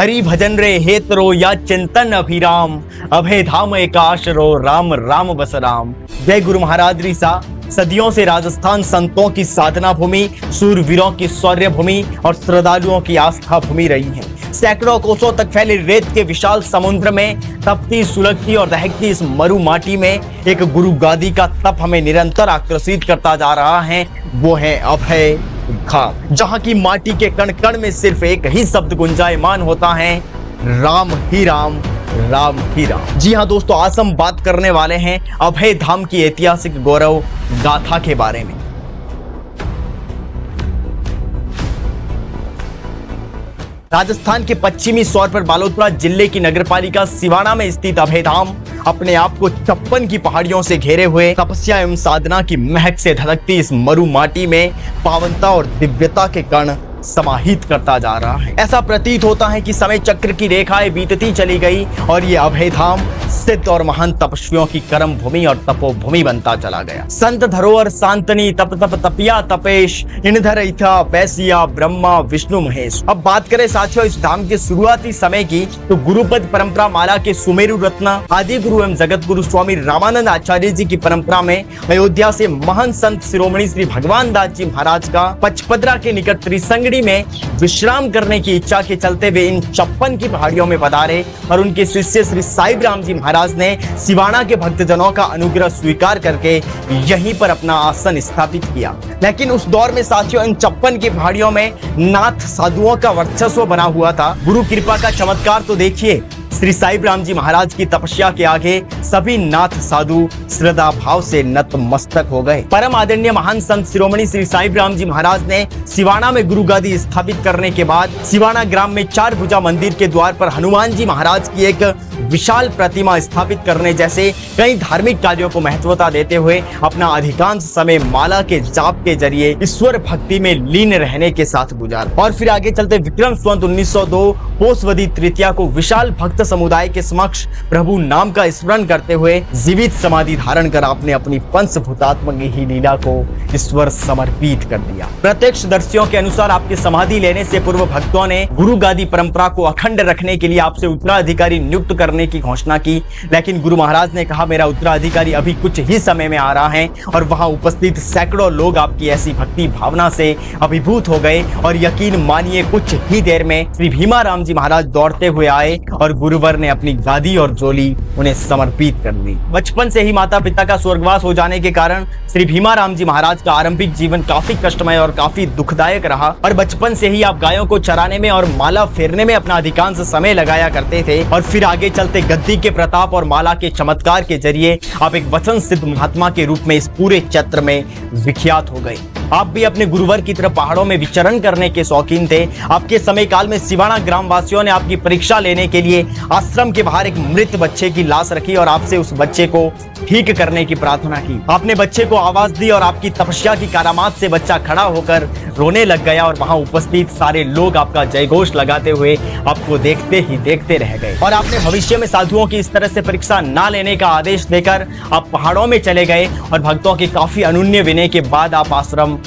हरि भजन रे हेतरो या चिंतन अभिराम, अभय धाम एकाश रो राम राम बस राम। जय गुरु महाराज रीसा। सदियों से राजस्थान संतों की साधना भूमि, सूरवीरों की शौर्य भूमि और श्रद्धालुओं की आस्था भूमि रही है। सैकड़ों कोसों तक फैले रेत के विशाल समुद्र में तपती, सुलगती और दहकती इस मरु माटी में एक गुरु गादी का तप हमें निरंतर आकर्षित करता जा रहा है। वो है अभय धाम, जहाँ की माटी के कण कण में सिर्फ एक ही शब्द गुंजायमान होता है, राम ही राम, राम ही राम। जी हाँ दोस्तों, आज हम बात करने वाले हैं अभय धाम की ऐतिहासिक गौरव गाथा के बारे में। राजस्थान के पश्चिमी छोर पर बालोतरा जिले की नगरपालिका सिवाना में स्थित अभय धाम अपने आप को 56 की पहाड़ियों से घेरे हुए तपस्या एवं साधना की महक से धधकती इस मरु माटी में पावनता और दिव्यता के कण समाहित करता जा रहा है। ऐसा प्रतीत होता है कि समय चक्र की रेखाएं बीतती चली गई और ये अभय धाम सिद्ध और महान तपस्वियों की कर्म भूमि और तपोभूमि बनता चला गया। संत धरोहर शांतनी तप तप तपिया तपेश, इनधर इथा बैसिया ब्रह्मा विष्णु महेश। अब बात करें साथियों इस धाम के शुरुआती समय की, तो गुरुपद परंपरा माला के सुमेरु रत्न आदि गुरु एवं जगत गुरु स्वामी रामानंद आचार्य जी की परंपरा में अयोध्या से महान संत शिरोमणि श्री भगवान दास जी महाराज का पचपदरा के निकट त्रिसंगड़ी में विश्राम करने की इच्छा के चलते वे इन 56 की पहाड़ियों में पधारे और उनके शिष्य श्री साहिब राम जी महाराज ने सिवाना के भक्तजनों का अनुग्रह स्वीकार करके यहीं पर अपना आसन स्थापित किया। लेकिन उस दौर में साथियों इन 56 की पहाड़ियों में नाथ साधुओं का वर्चस्व बना हुआ था। गुरु कृपा का चमत्कार तो देखिए, श्री साहिब राम जी महाराज की तपस्या के आगे सभी नाथ साधु श्रद्धा भाव से नतमस्तक हो गए। परम आदरणीय महान संत शिरोमणि श्री साहिब राम जी महाराज ने सिवाना में गुरु गादी स्थापित करने के बाद सिवाना ग्राम में 4 भुजा मंदिर के द्वार पर हनुमान जी महाराज की एक विशाल प्रतिमा स्थापित करने जैसे कई धार्मिक कार्यों को महत्वता देते हुए अपना अधिकांश समय माला के जाप के जरिए ईश्वर भक्ति में लीन रहने के साथ गुजारा। और फिर आगे चलते विक्रम संवत 1902 पोषवदी तृतीया को विशाल भक्त समुदाय के समक्ष प्रभु नाम का स्मरण करते हुए जीवित समाधि धारण कर आपने अपनी पंचभूतात्मक ही लीला को ईश्वर समर्पित कर दिया। प्रत्यक्षदर्शियों के अनुसार आपके समाधि लेने से पूर्व भक्तों ने गुरु गादी परंपरा को अखंड रखने के लिए आपसे उत्तराधिकारी नियुक्त करने की घोषणा की, लेकिन गुरु महाराज ने कहा मेरा उत्तराधिकारी अभी कुछ ही समय में आ रहा है। और वहां उपस्थित सैकड़ों लोग आपकी ऐसी भक्ति भावना से अभिभूत हो गए और यकीन मानिए कुछ ही देर में श्री भीमा राम जी महाराज दौड़ते हुए आए और गुरुवर ने अपनी गादी और झोली उन्हें समर्पित कर दी। बचपन से ही माता पिता का स्वर्गवास हो जाने के कारण श्री भीमा राम जी महाराज का आरंभिक जीवन काफी कष्टमय और काफी दुखदायक रहा और बचपन से ही आप गायों को चराने में और माला फेरने में अपना अधिकांश समय लगाया करते थे। और फिर आगे चलते गद्दी के प्रताप और माला के चमत्कार के जरिए आप एक वचन सिद्ध महात्मा के रूप में इस पूरे क्षेत्र में विख्यात हो गए। आप भी अपने गुरुवर की तरफ पहाड़ों में विचरण करने के शौकीन थे। आपके समय काल में सिवाना ग्राम वासियों ने आपकी परीक्षा लेने के लिए आश्रम के बाहर एक मृत बच्चे की लाश रखी और आपसे उस बच्चे को ठीक करने की प्रार्थना की। आपने बच्चे को आवाज दी और आपकी तपस्या की करामात से बच्चा खड़ा होकर रोने लग गया और वहां उपस्थित सारे लोग आपका जयघोष लगाते हुए आपको देखते ही देखते रह गए। और आपने भविष्य में साधुओं की इस तरह से परीक्षा ना लेने का आदेश देकर आप पहाड़ों में चले गए और भक्तों के काफी अनुन्य विनय के बाद आप आश्रम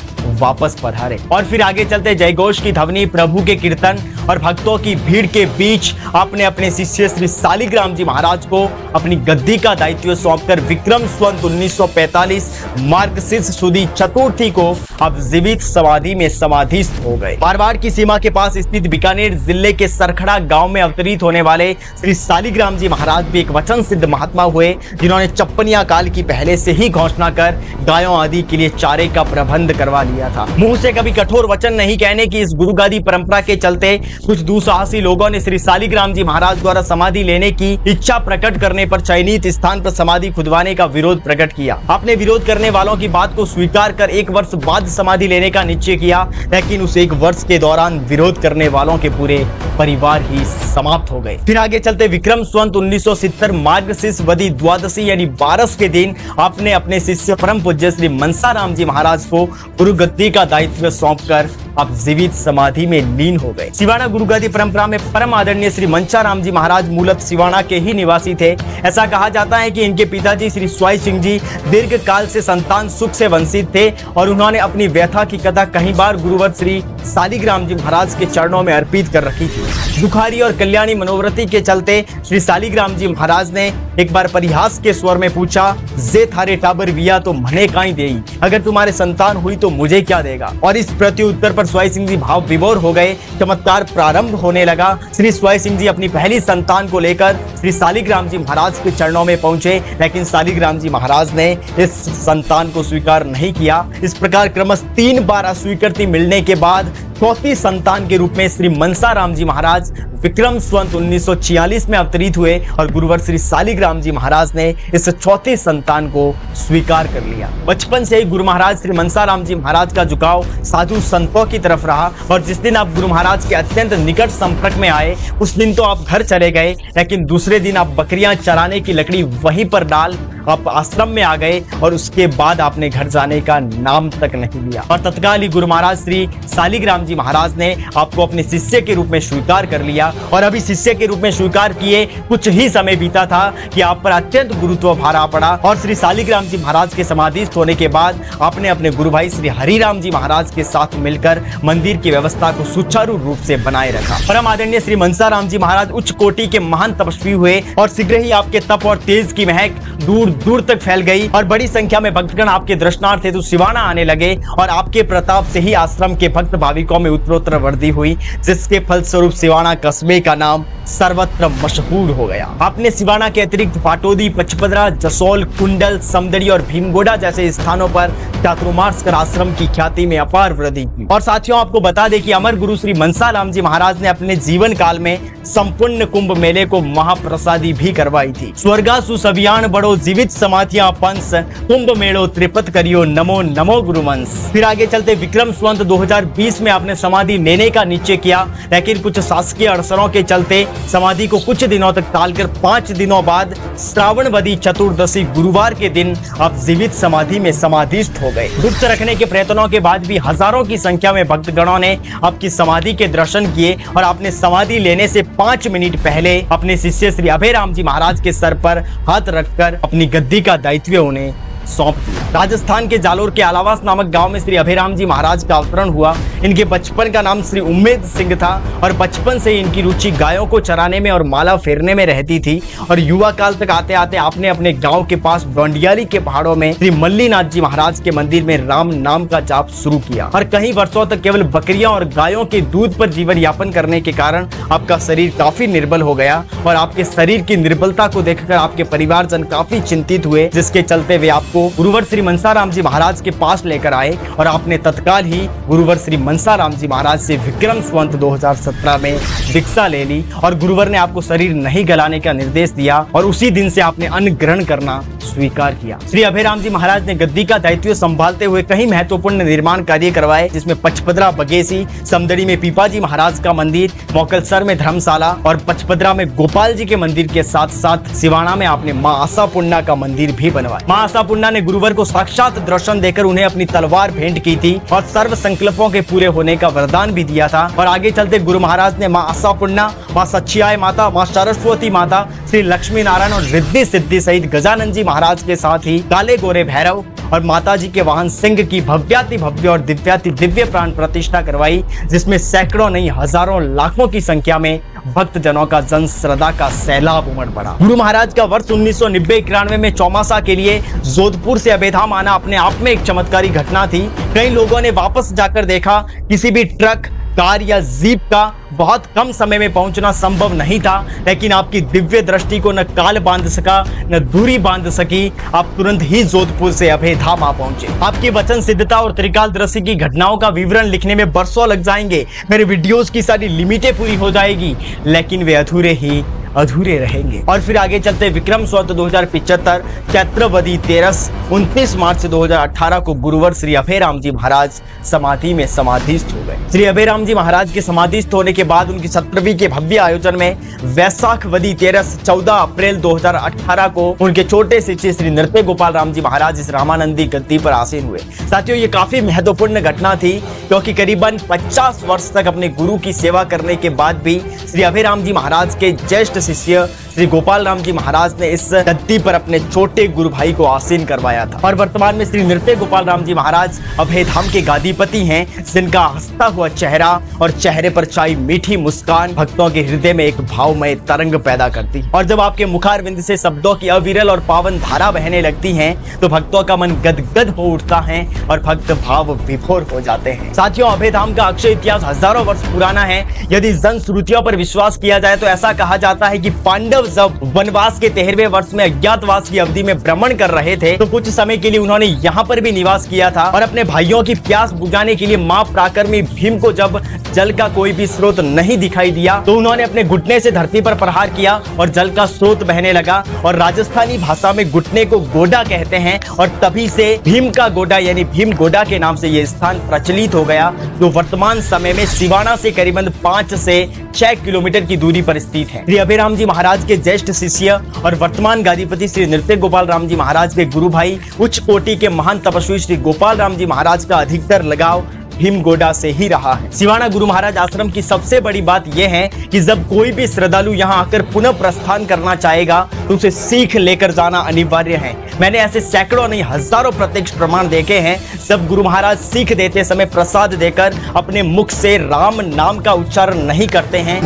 वापस पधारे। और फिर आगे चलते जयघोष की ध्वनि, प्रभु के कीर्तन और भक्तों की भीड़ के बीच आपने अपने शिष्य श्री सालिग्राम जी महाराज को अपनी गद्दी का दायित्व सौंपकर विक्रम संवत 1945 मार्गशीर्ष सुदी चतुर्थी को आप जीवित समाधि में समाधिस्थ हो गए। मारवाड़ की सीमा के पास स्थित बीकानेर जिले के सरखड़ा गांव में अवतरित होने वाले श्री सालिग्राम जी महाराज भी एक वचन सिद्ध महात्मा हुए, जिन्होंने 56 काल की पहले से ही घोषणा कर गायों आदि के लिए चारे का प्रबंध करवा लिया था। मुंह से कभी कठोर वचन नहीं कहने की इस गुरु गादी परंपरा के चलते कुछ दुस्साहसी लोगों ने श्री सालिग्राम जी महाराज द्वारा समाधि लेने की इच्छा प्रकट करने पर चयनित स्थान पर समाधि खुदवाने का विरोध प्रकट किया। आपने विरोध करने वालों की बात को स्वीकार कर 1 वर्ष बाद समाधि लेने का निश्चय किया, लेकिन उस 1 वर्ष के दौरान विरोध करने वालों के पूरे परिवार ही समाप्त हो गए। फिर आगे चलते विक्रम संवत 1970 मार्गशीर्ष वदी द्वादशी यानी 12 के दिन आपने अपने शिष्य परम पूज्य श्री मनसा राम जी महाराज को गुरु गद्दी का दायित्व सौंपकर आप जीवित समाधि में लीन हो गए। सिवाना गुरुगादी परंपरा में परम आदरणीय श्री मंसाराम जी महाराज मूलत सिवाना के ही निवासी थे। ऐसा कहा जाता है कि इनके पिताजी श्री स्वाई सिंह जी दीर्घ काल से संतान सुख से वंचित थे और उन्होंने अपनी व्यथा की कथा कई बार गुरुवर श्री शालिग्राम जी महाराज के चरणों में अर्पित कर रखी थी। दुखारी और कल्याणी मनोवृत्ति के चलते श्री शालिग्राम जी महाराज ने एक बार परिहास के स्वर में पूछा, जे थारे टाबर विया तो मने काई देई, अगर तुम्हारे संतान हुई तो मुझे क्या देगा। और इस प्रत्युत्तर पर स्वाई सिंह जी भाव विभोर हो गए। चमत्कार प्रारंभ होने लगा। श्री स्वाई सिंह जी अपनी पहली संतान को लेकर श्री शालिग्राम जी महाराज के चरणों में पहुंचे, लेकिन शालिग्राम जी महाराज ने इस संतान को स्वीकार नहीं किया। इस प्रकार क्रमशः 3 बार अस्वीकृति मिलने के बाद चौथी संतान के रूप में श्री मंसाराम जी महाराज विक्रम संवत 1946 में अवतरित हुए और गुरुवर श्री शालिग्राम जी महाराज ने इस चौथी संतान को स्वीकार कर लिया। बचपन से ही गुरु महाराज श्री मंसाराम जी महाराज का झुकाव साधु संतों की तरफ रहा और जिस दिन आप गुरु महाराज के अत्यंत निकट संपर्क में आए उस दिन तो आप घर चले गए, लेकिन दूसरे दिन आप बकरियां चराने की लकड़ी वहीं पर डाल आप आश्रम में आ गए और उसके बाद आपने घर जाने का नाम तक नहीं लिया। और तत्काल ही गुरु महाराज श्री शालिग्राम जी महाराज ने आपको अपने शिष्य के रूप में स्वीकार कर लिया और अभी शिष्य के रूप में स्वीकार किए कुछ ही समय बीता था कि आप पर अत्यंत गुरुत्व भार पड़ा और श्री शालिग्राम जी महाराज के समाधिस्थ होने के बाद आपने अपने गुरु भाई श्री हरिराम जी महाराज के साथ मिलकर मंदिर की व्यवस्था को सुचारू रूप से बनाए रखा। परम आदरणीय श्री मंसाराम जी महाराज उच्च कोटि के महान तपस्वी हुए और शीघ्र ही आपके तप और तेज की महक दूर दूर तक फैल गई और बड़ी संख्या में भक्तगण आपके दर्शनार्थ हेतु सिवाना आने लगे और आपके प्रताप से ही आश्रम के भक्त भाविकों में उत्तरोत्तर वृद्धि हुई, जिसके फलस्वरूप सिवाना कस्बे का नाम सर्वत्र मशहूर हो गया। आपने सिवाना के अतिरिक्त पाटोदी, पचपदरा, जसोल, कुंडल, समदड़ी और भीमगोड़ा जैसे स्थानों पर चातुर्मास कर आश्रम की ख्याति में अपार वृद्धि की। और साथियों आपको बता दें कि अमर गुरु श्री मंसाराम जी महाराज ने अपने जीवन काल में संपूर्ण कुंभ मेले को महाप्रसादी भी करवाई थी। स्वर्गा सुसवियान बड़ो जीवित समाधियां पंस, कुंभ मेलो त्रिपत करियो नमो नमो गुरुवंश। फिर आगे चलते विक्रम संवत 2020 में आपने समाधि लेने का निश्चय किया, लेकिन कुछ शासकीय अड़चनों के चलते समाधि को कुछ दिनों तक टालकर 5 दिनों बाद श्रावणवदी चतुर्दशी गुरुवार के दिन आप जीवित समाधि में समाधिस्थ हो गए। गुप्त रखने के प्रयत्नों के बाद भी हजारों की संख्या में भक्तगणों ने आपकी समाधि के दर्शन किए और आपने समाधि लेने से 5 मिनट पहले अपने शिष्य श्री अभयराम जी महाराज के सर पर हाथ रखकर अपनी गद्दी का दायित्व उन्हें सौंप दिया। राजस्थान के जालोर के आलावास नामक गांव में श्री अभयराम जी महाराज का अवतरण हुआ। इनके बचपन का नाम श्री उम्मेद सिंह था और बचपन से इनकी रुचि गायों को चराने में और माला फेरने में रहती थी और युवा काल तक आते आते आपने अपने गांव के पास डोंडियाली के पहाड़ों में श्री मल्लीनाथ जी महाराज के मंदिर में राम नाम का जाप शुरू किया और कई वर्षों तक केवल बकरियां और गायों के दूध पर जीवन यापन करने के कारण आपका शरीर काफी निर्बल हो गया और आपके शरीर की निर्बलता को देखकर आपके परिवारजन काफी चिंतित हुए, जिसके चलते वे आपको गुरुवर श्री मंसाराम जी महाराज के पास लेकर आए और आपने तत्काल ही गुरुवर श्री मंसाराम जी महाराज से विक्रम संवत 2017 में दीक्षा ले ली और गुरुवर ने आपको शरीर नहीं गलाने का निर्देश दिया और उसी दिन से आपने अन्न ग्रहण करना स्वीकार किया। श्री अभयराम जी महाराज ने गद्दी का दायित्व संभालते हुए कई महत्वपूर्ण निर्माण कार्य करवाए, जिसमें पचपदरा बगेसी, समदड़ी में पीपाजी महाराज का मंदिर, मोकलसर में धर्मशाला और पचपदरा में गोपाल जी के मंदिर के साथ साथ सिवाना में आपने माँ आशापुन्ना का मंदिर भी बनवाया। माँ आशापुन्ना ने गुरुवर को साक्षात दर्शन देकर उन्हें अपनी तलवार भेंट की थी और सर्व संकल्पों के पूरे होने का वरदान भी दिया था। और आगे चलते गुरु महाराज ने माँ आशापुन्ना, माँ सच्चियाय माता, माँ सरस्वती माता, श्री लक्ष्मी नारायण और रिद्धि सिद्धि सहित गजानन जी महाराज के साथ ही काले गोरे भैरव और माता जी के वाहन सिंह की भव्याति भव्य और दिव्याति दिव्य प्राण प्रतिष्ठा करवाई, जिसमें सैकड़ों नहीं हजारों लाखों की संख्या में भक्त जनों का जन श्रद्धा का सैलाब उमड़ पड़ा। गुरु महाराज का वर्ष 1990-91 में चौमासा के लिए जोधपुर से अभयधाम आना अपने आप में एक चमत्कारी घटना थी। कई लोगों ने वापस जाकर देखा किसी भी ट्रक, कार या जीप का बहुत कम समय में पहुंचना संभव नहीं था, लेकिन आपकी दिव्य दृष्टि को न काल बांध सका न दूरी बांध सकी। आप तुरंत ही जोधपुर से अभयधाम आ पहुंचे। आपकी वचन सिद्धता और त्रिकालदर्शी की घटनाओं का विवरण लिखने में बरसों लग जाएंगे। मेरे वीडियोस की सारी लिमिटें पूरी हो जाएगी, लेकिन वे अधूरे ही अधूरे रहेंगे। और फिर आगे चलते विक्रम संवत 2075 चैत्रवदी 13 29 मार्च 2018 को गुरुवर श्री अभयराम जी महाराज समाधि में समाधिस्थ हो गए। श्री अभयराम जी महाराज के समाधिस्थ होने के बाद उनकी 17वीं के भव्य आयोजन में वैशाखवदी 13 14 अप्रैल 2018 को उनके छोटे शिष्य श्री नृत्य गोपाल राम जी महाराज इस रामानंदी गद्दी पर आसीन हुए। साथियों, ये काफी महत्वपूर्ण घटना थी क्योंकि करीबन 50 वर्ष तक अपने गुरु की सेवा करने के बाद भी श्री अभयराम जी महाराज के ज्येष्ठ शिष्य श्री गोपाल राम जी महाराज ने इस गद्दी पर अपने छोटे गुरु भाई को आसीन करवाया था। और वर्तमान में श्री नृत्य गोपाल राम जी महाराज अभयधाम के गादीपति हैं, जिनका हंसता हुआ चेहरा और चेहरे पर छाई मीठी मुस्कान भक्तों के हृदय में एक भावमय तरंग पैदा करती है। और जब आपके मुखारविंद से शब्दों की अविरल और पावन धारा बहने लगती है तो भक्तों का मन गदगद हो उठता है और भक्त भाव विभोर हो जाते हैं। साथियों, अभयधाम का अक्षय इतिहास हजारों वर्ष पुराना है। यदि जन श्रुतियों पर विश्वास किया जाए तो ऐसा कहा जाता है कि पांडव जब वनवास के 13वें वर्ष में अज्ञातवास की अवधि में भ्रमण कर रहे थे तो कुछ समय के लिए उन्होंने यहाँ पर भी निवास किया था। और अपने भाइयों की प्यास बुझाने के लिए मां पराक्रमी भीम को जब जल का कोई भी स्रोत नहीं दिखाई दिया तो उन्होंने अपने घुटने से धरती पर प्रहार किया और जल का स्रोत बहने लगा। और राजस्थानी भाषा में घुटने को गोडा कहते हैं और तभी से भीम का गोडा यानी भीम गोडा के नाम से यह स्थान प्रचलित हो गया, जो वर्तमान समय में सिवाना से करीबन 5 से 6 किलोमीटर की दूरी पर स्थित है। श्री अभयराम जी महाराज के ज्येष्ठ शिष्य और वर्तमान गादीपति श्री नृत्य गोपाल राम जी महाराज के गुरु भाई उच्च कोटि के महान तपस्वी श्री गोपाल राम जी महाराज का अधिकतर लगाव भीम गोडा से ही रहा है। सिवाना गुरु महाराज आश्रम की सबसे बड़ी बात यह है कि जब कोई भी श्रद्धालु यहाँ आकर पुनः प्रस्थान करना चाहेगा तो उसे सीख लेकर जाना अनिवार्य है। मैंने ऐसे सैकड़ों नहीं हजारों प्रत्यक्ष प्रमाण देखे हैं। जब गुरु महाराज सीख देते समय प्रसाद देकर अपने मुख से राम नाम का उच्चारण नहीं करते हैं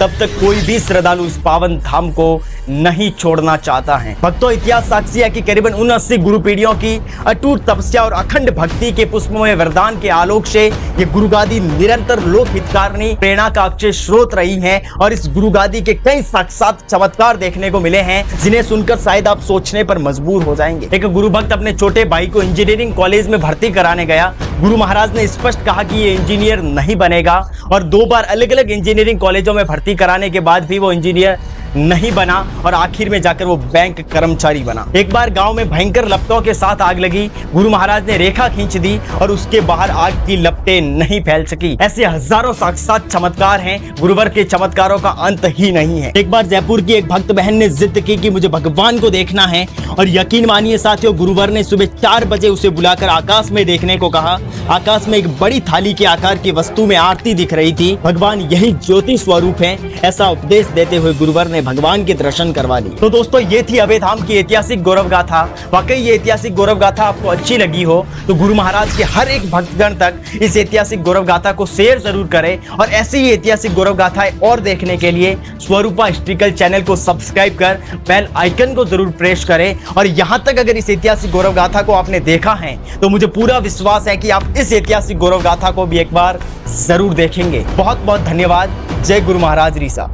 तब तक कोई भी श्रद्धालु इस पावन धाम को नहीं छोड़ना चाहता है। भक्तों, इतिहास साक्षी है कि करीबन 79 गुरु पीढ़ियों की अटूट तपस्या और अखंड भक्ति के पुष्पमय वरदान के आलोक से ये गुरुगादी निरंतर लोक हितकारिणी प्रेरणा का अक्षय स्रोत रही है। और इस गुरुगादी के कई साक्षात चमत्कार देखने को मिले हैं जिन्हें सुनकर शायद आप सोचने पर मजबूर हो जाएंगे। एक गुरु भक्त अपने छोटे भाई को इंजीनियरिंग कॉलेज में भर्ती कराने गया। गुरु महाराज ने स्पष्ट कहा कि ये इंजीनियर नहीं बनेगा और 2 बार अलग अलग इंजीनियरिंग कॉलेजों में भर्ती कराने के बाद भी वो इंजीनियर नहीं बना और आखिर में जाकर वो बैंक कर्मचारी बना। एक बार गांव में भयंकर लपटों के साथ आग लगी। गुरु महाराज ने रेखा खींच दी और उसके बाहर आग की लपटें नहीं फैल सकी। ऐसे हजारों साक्षात चमत्कार हैं। गुरुवर के चमत्कारों का अंत ही नहीं है। एक बार जयपुर की एक भक्त बहन ने जिद की कि मुझे भगवान को देखना है और यकीन मानिए साथियों, गुरुवर ने सुबह 4 बजे उसे बुलाकर आकाश में देखने को कहा। आकाश में एक बड़ी थाली के आकार की वस्तु में आरती दिख रही थी। भगवान यही ज्योति स्वरूप है, ऐसा उपदेश देते हुए गुरुवर ने भगवान के दर्शन करवा लिए। तो दोस्तों, ये थी अभयधाम की ऐतिहासिक गौरव गाथा। वाकई ये ऐतिहासिक गौरव गाथा आपको अच्छी लगी हो तो गुरु महाराज के हर एक भक्तगण तक इस ऐतिहासिक गौरव गाथा को शेयर जरूर करें। और ऐसी ही ऐतिहासिक गौरव गाथाएं और देखने के लिए स्वरूपा हिस्ट्रिकल चैनल को सब्सक्राइब कर बेल आइकन को जरूर प्रेस करें। और यहाँ तक अगर इस ऐतिहासिक गौरव गाथा को आपने देखा है तो मुझे पूरा विश्वास है कि आप इस ऐतिहासिक गौरव गाथा को भी एक बार जरूर देखेंगे। बहुत बहुत धन्यवाद। जय गुरु महाराज रीसा।